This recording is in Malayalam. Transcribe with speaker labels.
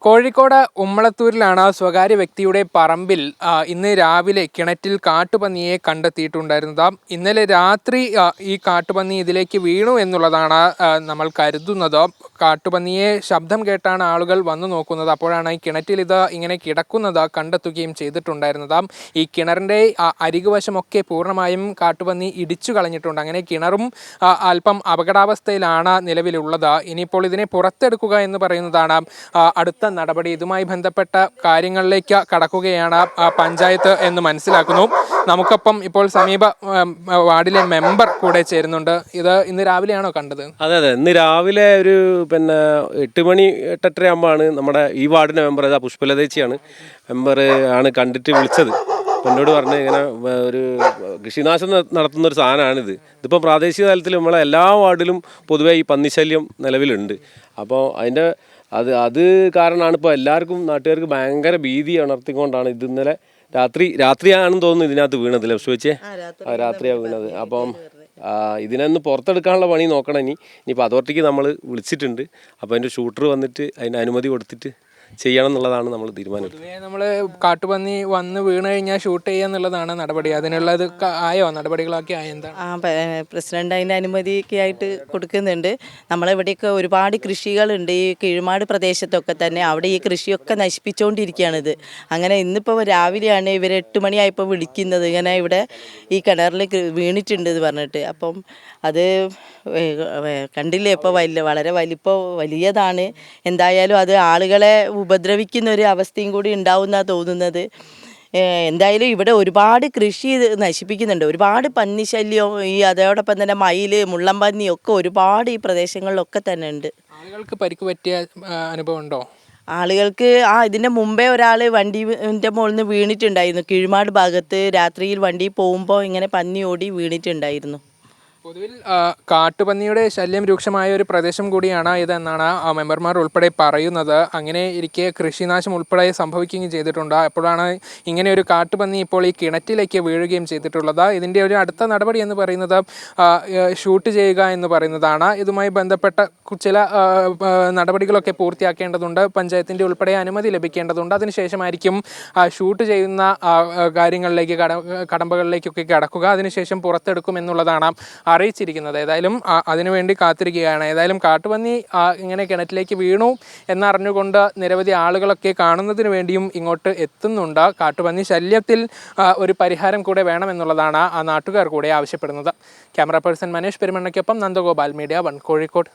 Speaker 1: കോഴിക്കോട് ഉമ്മളത്തൂരിലാണ് സ്വകാര്യ വ്യക്തിയുടെ പറമ്പിൽ ഇന്ന് രാവിലെ കിണറ്റിൽ കാട്ടുപന്നിയെ കണ്ടെത്തിയിട്ടുണ്ടായിരുന്നത്. ഇന്നലെ രാത്രി ഈ കാട്ടുപന്നി ഇതിലേക്ക് വീണു എന്നുള്ളതാണ് നമ്മൾ കരുതുന്നത്. കാട്ടുപന്നിയെ ശബ്ദം കേട്ടാണ് ആളുകൾ വന്നു നോക്കുന്നത്. അപ്പോഴാണ് ഈ കിണറ്റിൽ ഇത് ഇങ്ങനെ കിടക്കുന്നത് കണ്ടെത്തുകയും ചെയ്തിട്ടുണ്ടായിരുന്നത്. ഈ കിണറിൻ്റെ അരികുവശമൊക്കെ പൂർണ്ണമായും കാട്ടുപന്നി ഇടിച്ചു കളഞ്ഞിട്ടുണ്ട്. അങ്ങനെ കിണറും അല്പം അപകടാവസ്ഥയിലാണ് നിലവിലുള്ളത്. ഇനിയിപ്പോൾ ഇതിനെ പുറത്തെടുക്കുക എന്ന് പറയുന്നതാണ് അടുത്ത നടപടി. ഇതുമായി ബന്ധപ്പെട്ട കാര്യങ്ങളിലേക്ക് കടക്കുകയാണ് പഞ്ചായത്ത് എന്ന് മനസ്സിലാക്കുന്നു. നമുക്കൊപ്പം ഇപ്പോൾ സമീപ വാർഡിലെ മെമ്പർ കൂടെ ചേരുന്നുണ്ട്. ഇത് ഇന്ന് രാവിലെയാണോ കണ്ടത്?
Speaker 2: അതെ, ഇന്ന് രാവിലെ ഒരു 8 മണി 8:30 ആകുമ്പോഴാണ് നമ്മുടെ ഈ വാർഡിൻ്റെ മെമ്പർ, പുഷ്പലതേച്ചിയാണ് മെമ്പർ ആണ് കണ്ടിട്ട് വിളിച്ചത്. അപ്പം എന്നോട് പറഞ്ഞ് ഇങ്ങനെ ഒരു കൃഷിനാശം നടത്തുന്ന ഒരു സാധനമാണിത്. ഇതിപ്പോൾ പ്രാദേശിക തലത്തിൽ നമ്മളെ എല്ലാ വാർഡിലും പൊതുവെ ഈ പന്നിശല്യം നിലവിലുണ്ട്. അപ്പോൾ അതിൻ്റെ അത് കാരണമാണ് ഇപ്പോൾ എല്ലാവർക്കും നാട്ടുകാർക്ക് ഭയങ്കര ഭീതി ഉണർത്തിക്കൊണ്ടാണ് ഇത് ഇന്നലെ രാത്രിയാണെന്ന് തോന്നുന്നു ഇതിനകത്ത് വീണത്. ലക്ഷ്മിച്ചേ രാത്രിയാണ് വീണത്. അപ്പം ഇതിനൊന്ന് പുറത്തെടുക്കാനുള്ള പണി നോക്കണം. ഇനിയിപ്പോൾ അതോറിറ്റിക്ക് നമ്മൾ വിളിച്ചിട്ടുണ്ട്. അപ്പോൾ അതിൻ്റെ ഷൂട്ടർ വന്നിട്ട് അതിന് അനുമതി കൊടുത്തിട്ട് ചെയ്യണം എന്നുള്ളതാണ് നമ്മൾ തീരുമാനിച്ചത്.
Speaker 1: നമ്മൾ കാട്ടുപന്നി വന്ന് വീണ് കഴിഞ്ഞാൽ ഷൂട്ട് ചെയ്യുക എന്നുള്ളതാണ് നടപടി. അതിനുള്ളത് ആയോ? നടപടികളൊക്കെ ആയോ? എന്താണ്
Speaker 3: പ്രസിഡന്റ് അതിൻ്റെ അനുമതിയൊക്കെ ആയിട്ട് കൊടുക്കുന്നുണ്ട്. നമ്മളിവിടെയൊക്കെ ഒരുപാട് കൃഷികളുണ്ട് ഈ കീഴ്മാട് പ്രദേശത്തൊക്കെ തന്നെ. അവിടെ ഈ കൃഷിയൊക്കെ നശിപ്പിച്ചുകൊണ്ടിരിക്കുകയാണിത്. അങ്ങനെ ഇന്നിപ്പോൾ രാവിലെയാണ് ഇവർ 8 മണിയായപ്പോൾ വിളിക്കുന്നത്, ഇങ്ങനെ ഇവിടെ ഈ കിണറിൽ വീണിട്ടുണ്ട് എന്ന് പറഞ്ഞിട്ട്. അപ്പം അത് കണ്ടില്ലേ, ഇപ്പോൾ വളരെ വലിയതാണ്. എന്തായാലും അത് ആളുകളെ ഉപദ്രവിക്കുന്ന ഒരു അവസ്ഥയും കൂടി ഉണ്ടാവുമെന്നാണ് തോന്നുന്നത്. എന്തായാലും ഇവിടെ ഒരുപാട് കൃഷി നശിപ്പിക്കുന്നുണ്ട്. ഒരുപാട് പന്നിശല്യം, അതോടൊപ്പം തന്നെ മയിൽ, മുള്ളംപന്നി ഒക്കെ ഒരുപാട് ഈ പ്രദേശങ്ങളിലൊക്കെ തന്നെ ഉണ്ട്.
Speaker 1: ആളുകൾക്ക് പരിക്ക് പറ്റിയ അനുഭവം ഉണ്ടോ?
Speaker 3: ആളുകൾക്ക് ഇതിൻ്റെ മുമ്പേ ഒരാൾ വണ്ടീൻ്റെ മുകളിൽ നിന്ന് വീണിട്ടുണ്ടായിരുന്നു. കീഴ്മാട് ഭാഗത്ത് രാത്രിയിൽ വണ്ടി പോകുമ്പോൾ ഇങ്ങനെ പന്നി ഓടി വീണിട്ടുണ്ടായിരുന്നു.
Speaker 1: പൊതുവിൽ കാട്ടുപന്നിയുടെ ശല്യം രൂക്ഷമായ ഒരു പ്രദേശം കൂടിയാണ് ഇതെന്നാണ് മെമ്പർമാർ ഉൾപ്പെടെ പറയുന്നത്. അങ്ങനെ ഇരിക്കെ കൃഷിനാശം ഉൾപ്പെടെ സംഭവിക്കുകയും ചെയ്തിട്ടുണ്ട്. അപ്പോഴാണ് ഇങ്ങനെ ഒരു കാട്ടുപന്നി ഇപ്പോൾ ഈ കിണറ്റിലേക്ക് വീഴുകയും ചെയ്തിട്ടുള്ളത്. ഇതിൻ്റെ ഒരു അടുത്ത നടപടി എന്ന് പറയുന്നത് ഷൂട്ട് ചെയ്യുക എന്ന് പറയുന്നതാണ്. ഇതുമായി ബന്ധപ്പെട്ട ചില നടപടികളൊക്കെ പൂർത്തിയാക്കേണ്ടതുണ്ട്. പഞ്ചായത്തിൻ്റെ ഉൾപ്പെടെ അനുമതി ലഭിക്കേണ്ടതുണ്ട്. അതിനുശേഷമായിരിക്കും ഷൂട്ട് ചെയ്യുന്ന കാര്യങ്ങളിലേക്ക് കടമ്പകളിലേക്കൊക്കെ കടക്കുക. അതിനുശേഷം പുറത്തെടുക്കും എന്നുള്ളതാണ് അറിയിച്ചിരിക്കുന്നത്. ഏതായാലും അതിനുവേണ്ടി കാത്തിരിക്കുകയാണ്. ഏതായാലും കാട്ടുപന്നി ഇങ്ങനെ കിണറ്റിലേക്ക് വീണു എന്നറിഞ്ഞുകൊണ്ട് നിരവധി ആളുകളൊക്കെ കാണുന്നതിന് വേണ്ടിയും ഇങ്ങോട്ട് എത്തുന്നുണ്ട്. കാട്ടുപന്നി ശല്യത്തിൽ ഒരു പരിഹാരം കൂടെ വേണമെന്നുള്ളതാണ് ആ നാട്ടുകാർ കൂടെ ആവശ്യപ്പെടുന്നത്. ക്യാമറ പേഴ്സൺ മനേഷ് പെരുമണ്ണയ്ക്കൊപ്പം നന്ദഗോപാൽ, മീഡിയ 1, കോഴിക്കോട്.